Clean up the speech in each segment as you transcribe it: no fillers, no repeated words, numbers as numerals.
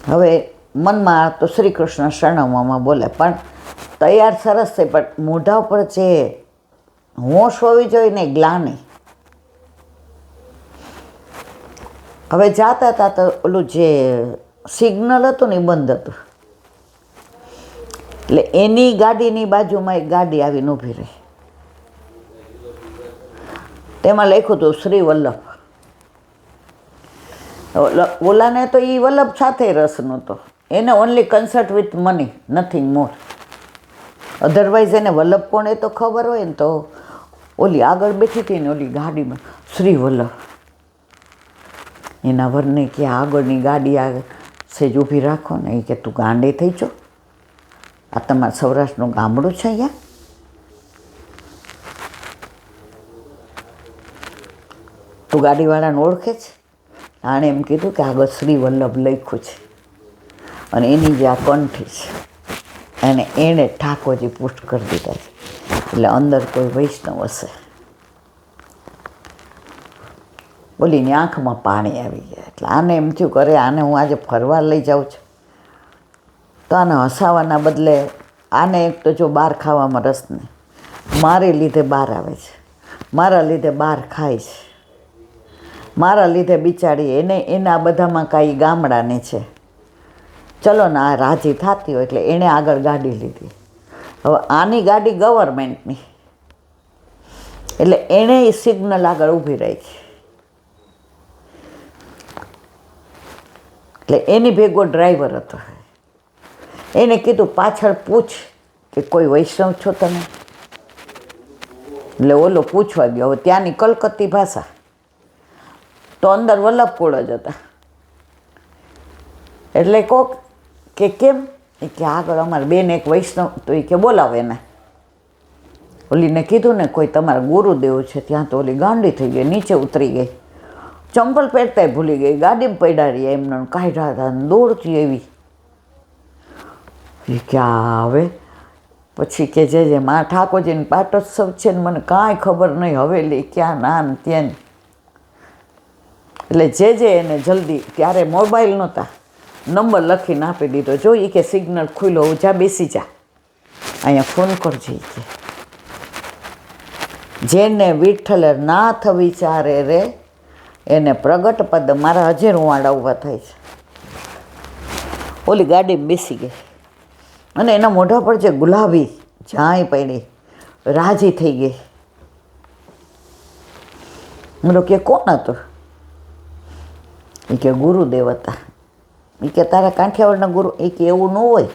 હવે મનમાં તો શ્રી કૃષ્ણ શરણમમાં બોલે, પણ તૈયાર સરસ છે, પણ મોઢા ઉપર જે હોશ હોવી જોઈએ ને ગ્લાની. હવે જાતા હતા તો ઓલું જે સિગ્નલ હતું ને એ બંધ હતું, એટલે એની ગાડીની બાજુમાં એક ગાડી આવીને ઊભી રહી. તેમાં લખ્યું હતું શ્રી વલ્લભ. ઓલાને તો એ વલ્લભ સાથે રસ નહોતો, એને only concert with money, nothing more. Otherwise એને વલ્લભ કોણ એ તો ખબર હોય ને. તો ઓલી આગળ બેઠી હતી ને ઓલી ગાડીમાં શ્રી વલ્લભ, એના વરને કે આગળની ગાડી આ સેજ ઊભી રાખો ને. એ કે તું ગાંડે થઈ છો, આ તમારા સૌરાષ્ટ્રનું ગામડું છે અહીંયા, તું ગાડીવાળાને ઓળખે છે? આણે એમ કીધું કે આગળ શ્રી વલ્લભ લખ્યું છે અને એની જે આ કંઠી છે અને એણે ઠાકોરજી પુષ્ટ કરી દીધા છે, એટલે અંદર કોઈ વૈષ્ણવ હશે. બોલીની આંખમાં પાણી આવી ગયા. એટલે આને એમ થયું કરે આને હું આજે ફરવા લઈ જાઉં છું, તો આને હસાવાના બદલે આને એક તો જો બહાર ખાવામાં રસ નહીં, મારે લીધે બહાર આવે છે, મારા લીધે બહાર ખાય છે, મારા લીધે બિચારી એને એના બધામાં કાંઈ ગામડાની છે. ચલો ને આ રાજી થતી હોય એટલે એણે આગળ ગાડી લીધી. હવે આની ગાડી ગવર્મેન્ટની, એટલે એણે એ સિગ્નલ આગળ ઊભી રાખી. એટલે એની ભેગો ડ્રાઈવર હતો. એને કીધું પાછળ પૂછ કે કોઈ વૈષ્ણવ છો તમે? એટલે ઓલો પૂછવા ગયો. હવે ત્યાંની કલકત્તી ભાષા, તો અંદર વલ્લભકુળ જ હતા. એટલે કોક કે કેમ? એ કે આગળ અમારે બેન એક વૈષ્ણવ, તો એ કે બોલાવે એને. ઓલીને કીધું ને કોઈ તમારા ગુરુદેવ છે, ત્યાં તો ઓલી ગાંડી થઈ ગઈ, નીચે ઉતરી ગઈ, ચંપલ પહેરતાય ભૂલી ગઈ, ગાડીમાં પડારી એમને કાઢ્યા હતા દોડતી એવી. એ ક્યાં હવે પછી કે જે મા ઠાકોરજીને પાટોત્સવ છે ને મને કાંઈ ખબર નહીં, હવેલી ક્યાં નામ ત્યાં. એટલે જે એને જલ્દી, ત્યારે મોબાઈલ નહોતા, નંબર લખીને આપી દીધો. જો એ કે સિગ્નલ ખુલ્લો, જા બેસી જા, અહીંયા ફોન કરજે. કે જેને વિઠ્ઠલ નાથ વિચારે રે એને પ્રગટ પદ. મારા હજે રૂવાડા ઊભા થાય છે. ઓલી ગાડીમાં બેસી ગઈ અને એના મોઢા પર જે ગુલાબી જાય પડી, રાજી થઈ ગઈ. બોલો કે કોણ હતું? એ કે ગુરુદેવ હતા. એ કે તારા કાંઠિયાવાડના ગુરુ? એ કે એવું ન હોય,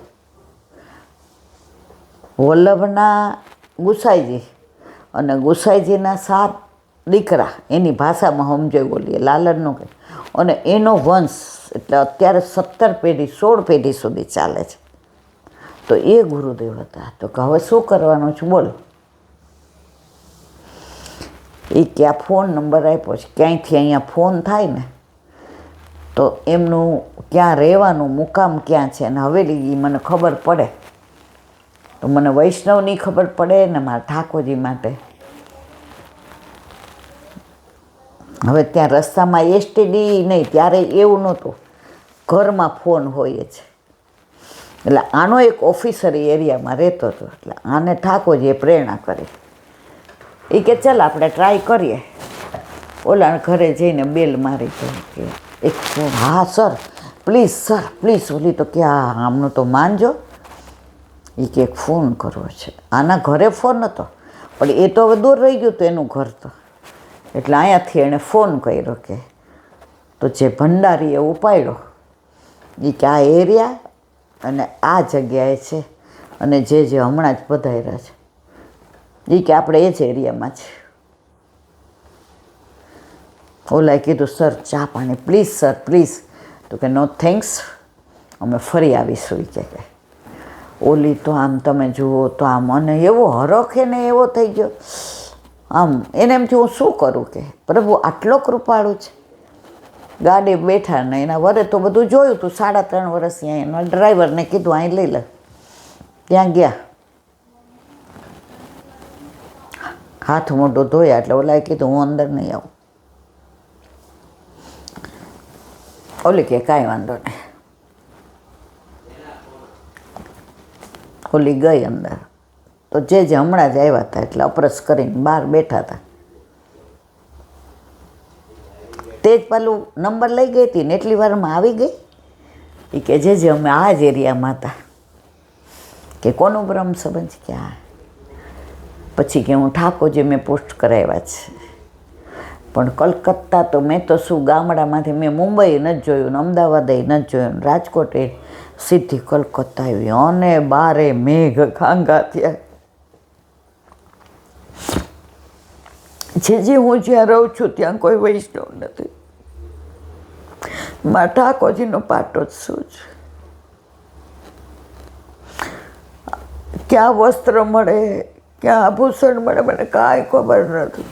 વલ્લભના ગુસાઈજી અને ગુસાઈજીના 7 દીકરા, એની ભાષામાં સમજાય બોલીએ, લાલનનું કે, અને એનો વંશ, એટલે અત્યારે 17 પેઢી 16 પેઢી સુધી ચાલે છે. તો એ ગુરુદેવ હતા. તો કે હવે શું કરવાનું છે બોલો? એ કે આ ફોન નંબર આપ્યો છે, ક્યાંયથી અહીંયા ફોન થાય ને તો એમનું ક્યાં રહેવાનું, મુકામ ક્યાં છે, અને હવેલી એ મને ખબર પડે તો મને વૈષ્ણવની ખબર પડે ને મારા ઠાકોરજી માટે. હવે ત્યાં રસ્તામાં એસટીડી નહીં, ત્યારે એવું નહોતું, ઘરમાં ફોન હોય છે. એટલે આનો એક ઓફિસર એરિયામાં રહેતો હતો, એટલે આને ઠાકોરજીએ પ્રેરણા કરી. એ કે ચાલ આપણે ટ્રાય કરીએ. ઓલા ઘરે જઈને બેલ મારી કે એક ફોન. હા સર, પ્લીઝ સર પ્લીઝ. ઓલી તો કે આમનું તો માનજો. એ કે એક ફોન કરવો છે. આના ઘરે ફોન હતો, પણ એ તો હવે દૂર રહી ગયું હતું એનું ઘર તો. એટલે અહીંયાથી એણે ફોન કર્યો કે, તો જે ભંડારીએ ઉપાડ્યો એ કે આ એરિયા અને આ જગ્યાએ છે, અને જે હમણાં જ પધાર્યા છે એ કે આપણે એ જ એરિયામાં છે. ઓલાએ કીધું સર ચા પાણી પ્લીઝ સર પ્લીઝ. તો કે નો થેન્ક્સ, અમે ફરી આવીશું. એ કે ઓલી તો આમ તમે જુઓ તો આમ, અને એવો હરખે ને એવો થઈ ગયો આમ. એને એમ થયું હું શું કરું, કે પ્રભુ આટલો કૃપાળુ છે. ગાડી બેઠા ને એના વરે તો બધું જોયું તું, 3.5 વર્ષ ત્યાં. એના ડ્રાઈવરને કીધું અહીં લઈ લે. ત્યાં ગયા, હાથ મોઢું ધોયા. એટલે ઓલાએ કીધું હું અંદર નહીં આવું. ઓલી કે કાંઈ વાંધો નહીં. ઓલી ગઈ અંદર. તો જે હમણાં જ આવ્યા હતા એટલે અપરસ કરીને બહાર બેઠા હતા. તે જ પેલું નંબર લઈ ગઈ હતી ને એટલી વારમાં આવી ગઈ. એ કે જે અમે આ જ એરિયામાં હતા. કે કોનું બ્રહ્મ સંબંધ? કે હા. પછી કે હું ઠાકોરજી મેં પોસ્ટ કરાવ્યા છે. પણ કલકત્તા તો મેં તો શું ગામડામાંથી મેં મુંબઈ નથી જોયું ને અમદાવાદ નથી જોયું ને રાજકોટ સીધી કલકત્તા આવી અને બારે મેઘ ખાંગા થયા. જે હું જ્યાં રહું છું ત્યાં કોઈ વૈષ્ણવ નથી. મારા ઠાકોરજીનો પાટો જ શું છે. ક્યાં વસ્ત્ર મળે, ક્યાં આભૂષણ મળે, મને કાંઈ ખબર નથી.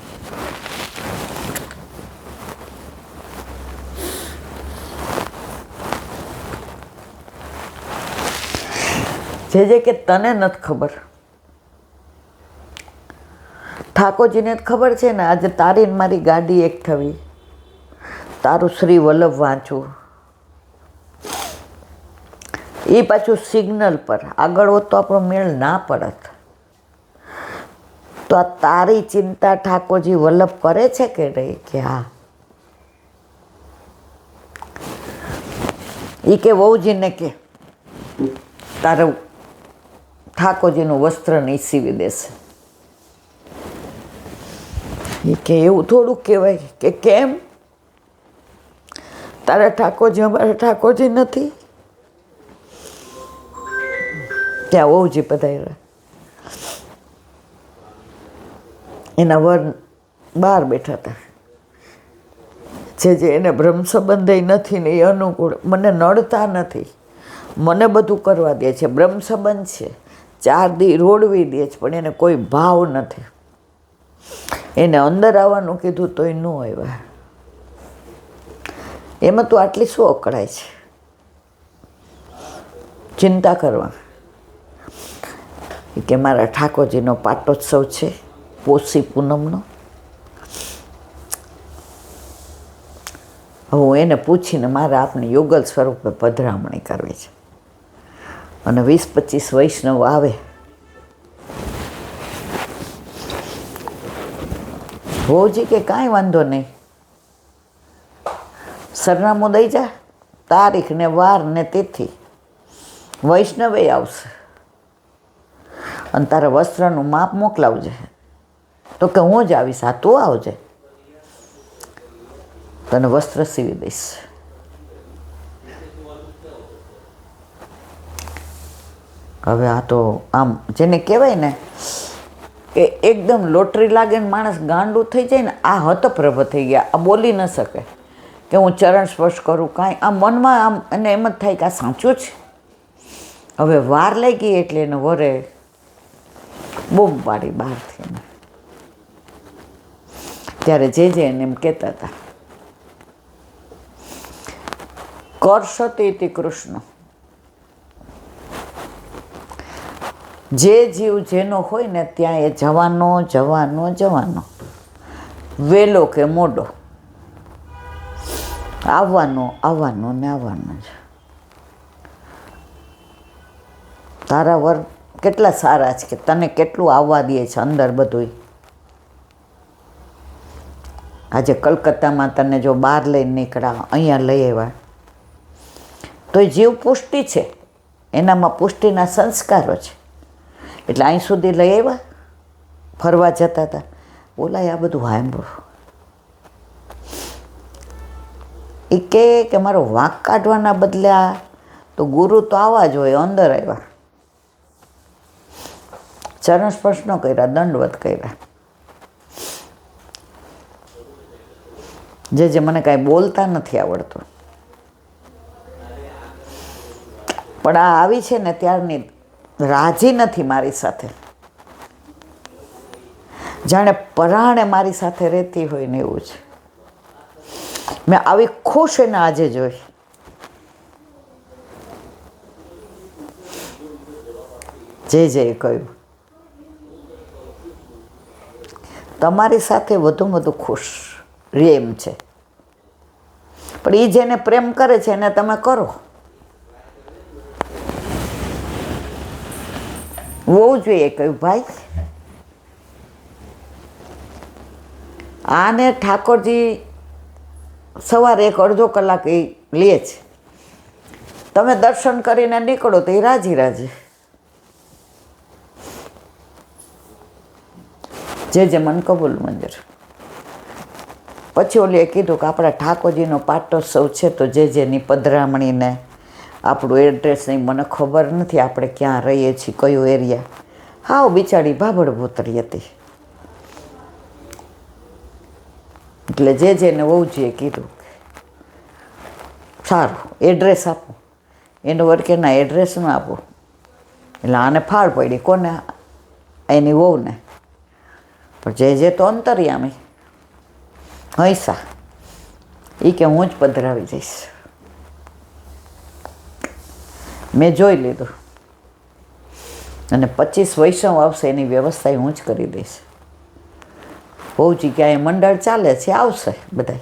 જે કે તને નથી ખબર, ઠાકોરજીને જ ખબર છે ને. આજે તારી ને મારી ગાડી એક થવી, તારું શ્રી વલ્લભ વાંચવું, એ પાછું સિગ્નલ પર. આગળ હોત તો આપણો મેળ ના પડત. તો આ તારી ચિંતા ઠાકોરજી વલ્લભ કરે છે કે નહીં? કે હા. એ કે વહુજીને કે તારું ઠાકોરજીનું વસ્ત્ર નહીં સીવી દેશે. એ કે એવું થોડું કહેવાય. કે કેમ? તારા ઠાકોરજી અમારા ઠાકોરજી નથી? ત્યાં વહુજી પધાર્યા. એના વર બહાર બેઠા હતા. જે એને બ્રહ્મ સંબંધ નથી ને એ અનુકૂળ. મને નડતા નથી, મને બધું કરવા દે છે. બ્રહ્મ સંબંધ છે, 4 દી રોડવી દે છે, પણ એને કોઈ ભાવ નથી. એને અંદર આવવાનું કીધું તોય ન આવ્યા. એમાં તું આટલી શું અકળાય છે? ચિંતા કરવા. કે મારા ઠાકોરજીનો પાટોત્સવ છે પોષી પૂનમનો. હું એને પૂછીને મારે આપને યુગલ સ્વરૂપે પધરામણી કરવી છે. અને 20-25 વૈષ્ણવ આવે. હોજી કે કાંઈ વાંધો નહીં, સરનામું દઈ જા, તારીખ ને વાર ને તિથિ, વૈષ્ણવે આવશે અને તારા વસ્ત્રનું માપ મોકલાવજે. તો કે હું જ આવીશ. હા, તું આવજે, તને વસ્ત્ર સીવી દઈશ. હવે આ તો આમ જેને કહેવાય ને કે એકદમ લોટરી લાગે ને માણસ ગાંડું થઈ જાય ને, આ હતપ્રભ થઈ ગયા. આ બોલી ન શકે કે હું ચરણ સ્પર્શ કરું કાંઈ. આ મનમાં આમ એને એમ જ થાય કે આ સાચું છે. હવે વાર લઈ ગઈ એટલે એને વરે બૂમ પાડી બહારથી. ત્યારે જે એને એમ કહેતા હતા, કર્ષતિ ઇતિ કૃષ્ણ. જે જીવ જેનો હોય ને ત્યાં એ જવાનો જવાનો જવાનો, વહેલો કે મોડો, આવવાનો આવવાનો ને આવવાનો જ. તારા વર કેટલા સારા છે કે તને કેટલું આવવા દે છે અંદર બધું. આજે કલકત્તામાં તને જો બહાર લઈને નીકળ્યા, અહીંયા લઈ આવ્યા, તો એ જીવ પુષ્ટિ છે, એનામાં પુષ્ટિના સંસ્કારો છે. એટલે અહીં સુધી લઈ આવ્યા, ફરવા જતા હતા. બોલાય આ બધું સાંભળો. એ કે મારો વાંક કાઢવાના બદલ્યા તો ગુરુ તો આવા જ હોય. અંદર આવ્યા, ચરણ સ્પર્શ ન કર્યા, દંડવત કર્યા. જે મને કાંઈ બોલતા નથી આવડતું, પણ આ આવી છે ને ત્યારની રાજી નથી મારી સાથે. જાણે પરાણે મારી સાથે રહેતી હોય ને એવું છે. મેં આવી ખુશ એને આજે જોઈ. જે કહ્યું તમારી સાથે વધુમાં વધુ ખુશ રે એમ છે, પણ એ જેને પ્રેમ કરે છે એને તમે કરો. હોવું જોઈએ કહ્યું, ભાઈ આને ઠાકોરજી સવારે 1-1.5 કલાક એ લે છે, તમે દર્શન કરીને નીકળો તો એ રાજી રાજી. જે મન કબૂલ મંજૂર. પછી ઓલીએ કીધું કે આપણા ઠાકોરજીનો પાટોત્સવ છે, તો જેની પધરામણીને આપણું એડ્રેસ નહીં, મને ખબર નથી આપણે ક્યાં રહીએ છીએ, કયો એરિયા. હાવ બિચારી ભાભડ ભૂતરી હતી. એટલે જેને વહુજીએ કીધું સારું એડ્રેસ આપો. એનો વર્ક એના એડ્રેસ ન આપો. એટલે આને ફાળ પડી, કોને? એની વહુને. પણ જે તો અંતરિયામી હૈસા, એ કે હું જ પધરાવી જઈશ. મેં જોઈ લીધું અને 25 વૈષ્ણવ આવશે એની વ્યવસ્થા હું જ કરી દઈશ. બહુજી ક્યાંય મંડળ ચાલે છે, આવશે બધા.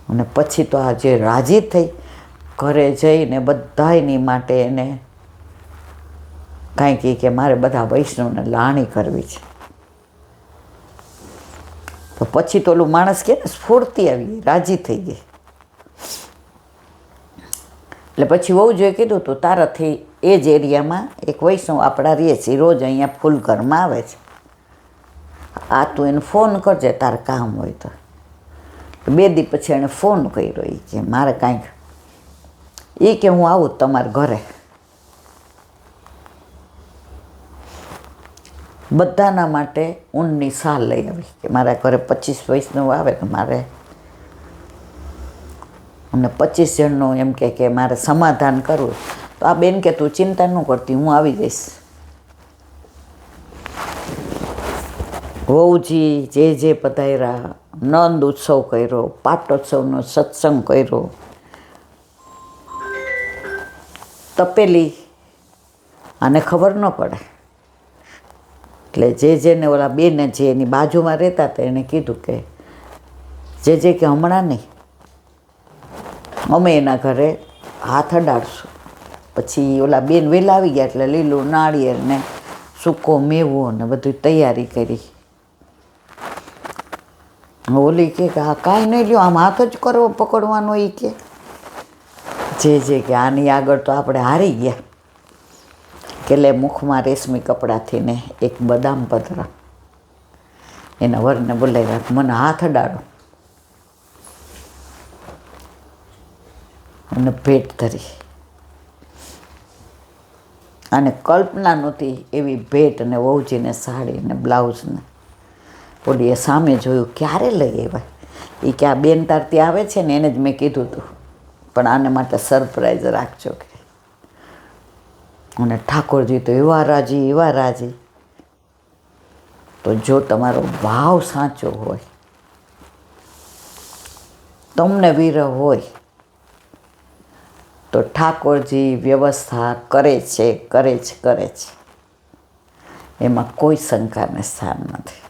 અને પછી તો આ જે રાજી થઈ ઘરે જઈને બધાયની માટે એને કાંઈ કહે કે મારે બધા વૈષ્ણવને લાણી કરવી છે. તો પછી તો ઓલું માણસ કે ને સ્ફૂર્તિ આવી ગઈ, રાજી થઈ ગઈ. એટલે પછી વહુજીએ કીધું તું તારાથી એ જ એરિયામાં એક વૈષ્ણવ આપણા રહે છે, રોજ અહીંયા ફૂલ ઘરમાં આવે છે, આ તું એને ફોન કરજે તારે કામ હોય તો. 2 દી પછી એણે ફોન કર્યો, એ કે મારે કાંઈક, એ કે હું આવું તમારા ઘરે. બધાના માટે ઊનની સાલ લઈ આવી કે મારા ઘરે 25 વૈષ્ણવ આવે તો મારે, અને 25 જણનું એમ કે મારે સમાધાન કરવું. તો આ બેન કે તું ચિંતા ન કરતી, હું આવી જઈશ. વહુજી જે પધાર્યા, નંદ ઉત્સવ કર્યો, પાટોત્સવનો સત્સંગ કર્યો, તપેલી આને ખબર ન પડે. એટલે જેને ઓલા બેને જે એની બાજુમાં રહેતા હતા એણે કીધું કે જે કે હમણાં નહીં, અમે એના ઘરે હાથ અડાડશું. પછી ઓલા બેન વહેલા આવી ગયા એટલે લીલું નાળિયેર ને સૂકો મેવો ને બધી તૈયારી કરી. ઓલી કે આ કાંઈ નહીં લ્યો, આમ હાથ જ કરવો પકડવાનો. એ કે જે કે આની આગળ તો આપણે હારી ગયા. કે લે મુખમાં રેશમી કપડાથી ને એક બદામ પતરા એના વરને બોલાવ્યા, મને હાથ અડાડો અને ભેટ ધરી. અને કલ્પના નહોતી એવી ભેટ ને વહુજીને સાડી ને બ્લાઉઝને. ઓલીએ સામે જોયું, ક્યારે લઈ આવ્યા? એ કે આ બેન તારતી આવે છે ને એને જ મેં કીધું હતું, પણ આને માટે સરપ્રાઈઝ રાખજો કે. અને ઠાકોરજી તો એવા રાજી. તો જો તમારો ભાવ સાચો હોય, તમને વિરહ હોય, તો ઠાકોરજી વ્યવસ્થા કરે છે. એમાં કોઈ શંકાને સ્થાન નથી.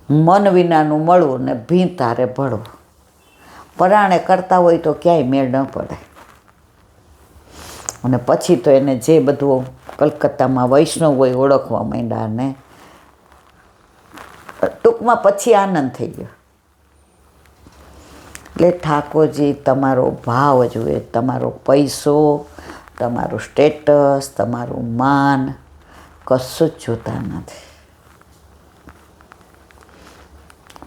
મન વિનાનું મળવું ને ભીં તારે ભળવું, પરાણે કરતા હોય તો ક્યાંય મેળ ન પડે. અને પછી તો એને જે બધું કલકત્તામાં વૈષ્ણવ હોય ઓળખવા માંડ્યા, ને ટૂંકમાં પછી આનંદ થઈ ગયો. એટલે ઠાકોરજી તમારો ભાવ જુએ, તમારો પૈસો, તમારું સ્ટેટસ, તમારું માન કશું જ જોતા નથી.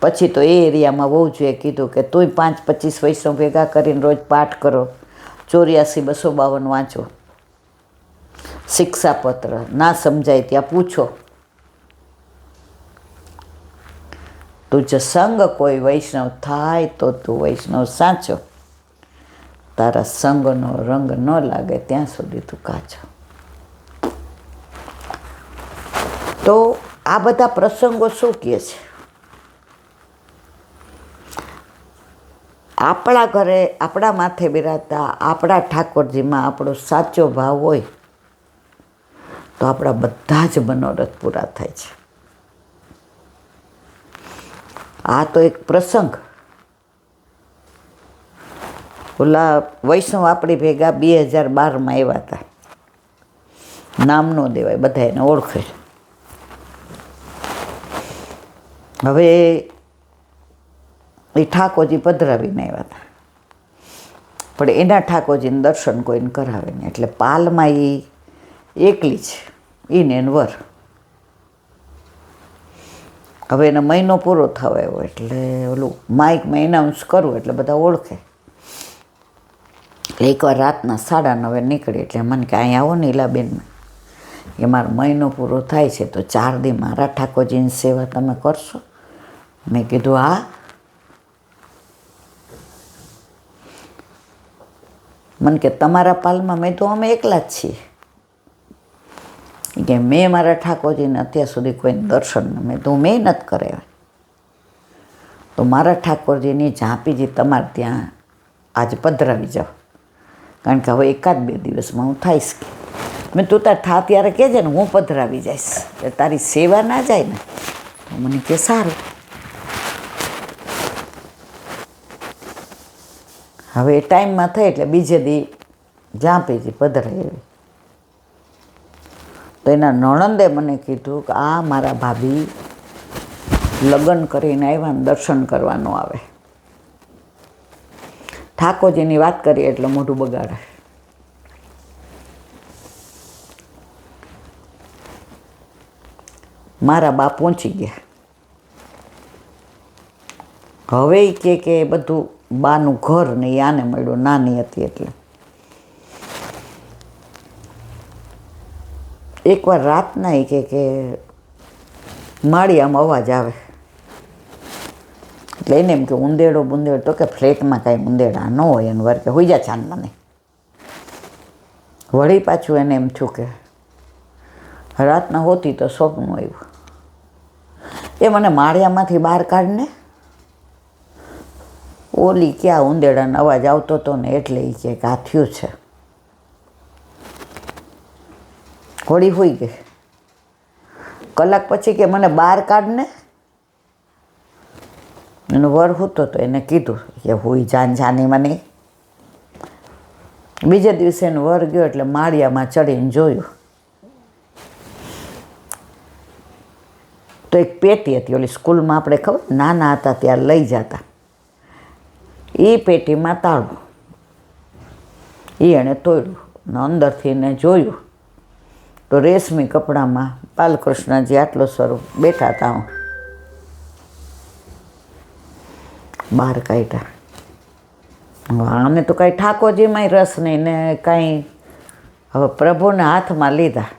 પછી તો એ એરિયામાં વહુજીએ કીધું કે તું 5-25 વૈષ્ણવ ભેગા કરીને રોજ પાઠ કરો, 84-252 વાંચો, શિક્ષાપત્ર, ના સમજાય ત્યાં પૂછો. તું જો સંગ કોઈ વૈષ્ણવ થાય તો તું વૈષ્ણવ સાચો, તારા સંગનો રંગ ન લાગે ત્યાં સુધી તું કાચો. તો આ બધા પ્રસંગો શું કહે છે? આપણા ઘરે આપણા માથે બિરાજતા આપણા ઠાકોરજીમાં આપણો સાચો ભાવ હોય તો આપણા બધા જ મનોરથ પૂરા થાય છે. આ તો એક પ્રસંગ, ઓલા વૈષ્ણવ આપણી ભેગા 2012માં આવ્યા હતા. નામ ન દેવાય, બધા એને ઓળખે. હવે એ ઠાકોરજી પધરાવીને આવ્યા હતા, પણ એના ઠાકોરજીને દર્શન કોઈને કરાવે નહીં. એટલે પાલમાં એ એકલી છે, એને વર. હવે એનો મહિનો પૂરો થવા આવ્યો એટલે ઓલું માઇકમાં એનાઉન્સ કરવું એટલે બધા ઓળખે. એકવાર રાતના 9:30 નીકળી એટલે મને કે અહીં આવો ને ઈલાબેન, કે મારો મહિનો પૂરો થાય છે તો 4 દી મારા ઠાકોરજીની સેવા તમે કરશો? મેં કીધું હા. મને કે તમારા પાલમાં? મેં તો અમે એકલા જ છીએ. કે મેં મારા ઠાકોરજીને અત્યાર સુધી કોઈને દર્શન મેં નથી કરાવ્યા. તો મારા ઠાકોરજીની ઝાંપીજી તમારે ત્યાં આજે પધરાવી જાઓ, કારણ કે હવે 1-2 દિવસમાં હું થઈશ. મેં તું તાર થા ત્યારે કહેજે ને, હું પધરાવી જઈશ. તારી સેવા ના જાય ને? તો મને કે સારું. હવે એ ટાઈમમાં થઈ એટલે બીજે દી ઝાંપીજી પધરાવી. તો એના નણંદે મને કીધું કે આ મારા ભાભી લગ્ન કરીને આવ્યા ને દર્શન કરવાનું આવે. ઠાકોરજીની વાત કરીએ એટલે મોઢું બગાડે. મારા બા પહોંચી ગયા. હવે કે બધું બાનું ઘર ને આને મળ્યું, નાની હતી એટલે. એકવાર રાતના એ કે માળિયામાં અવાજ આવે એટલે એને એમ કે ઉંદેડો બુંદેડો. તો કે ફ્લેટમાં કાંઈ ઉંદેડા ન હોય. એને વર કે હોઈ જા છાન મને. વળી પાછું એને એમ થયું કે રાતના હોતી તો સ્વપ્ન આવ્યું. એ મને માળિયામાંથી બહાર કાઢને. ઓલી ક્યાં ઉંદેડાનો અવાજ આવતો હતો ને એટલે એ કે આ થયું છે. ઘોડી હોઈ ગઈ. કલાક પછી કે મને બહાર કાઢને. એનો વર હતો તો એને કીધું કે હોઈ જાની મને. બીજે દિવસે એનો વર ગયો એટલે માળિયામાં ચડીને જોયું તો એક પેટી હતી. ઓલી સ્કૂલમાં આપણે ખબર નાના હતા ત્યારે લઈ જતા. એ પેટીમાં તાળું. એ એણે તોડ્યું ને અંદરથી એને જોયું તો રેશમી કપડામાં બાલકૃષ્ણજી આટલો સ્વરૂપ બેઠા હતા. બહાર કાઢ્યા. આને તો કાંઈ ઠાકોરજીમાંય રસ નહીં ને કાંઈ. હવે પ્રભુને હાથમાં લીધા.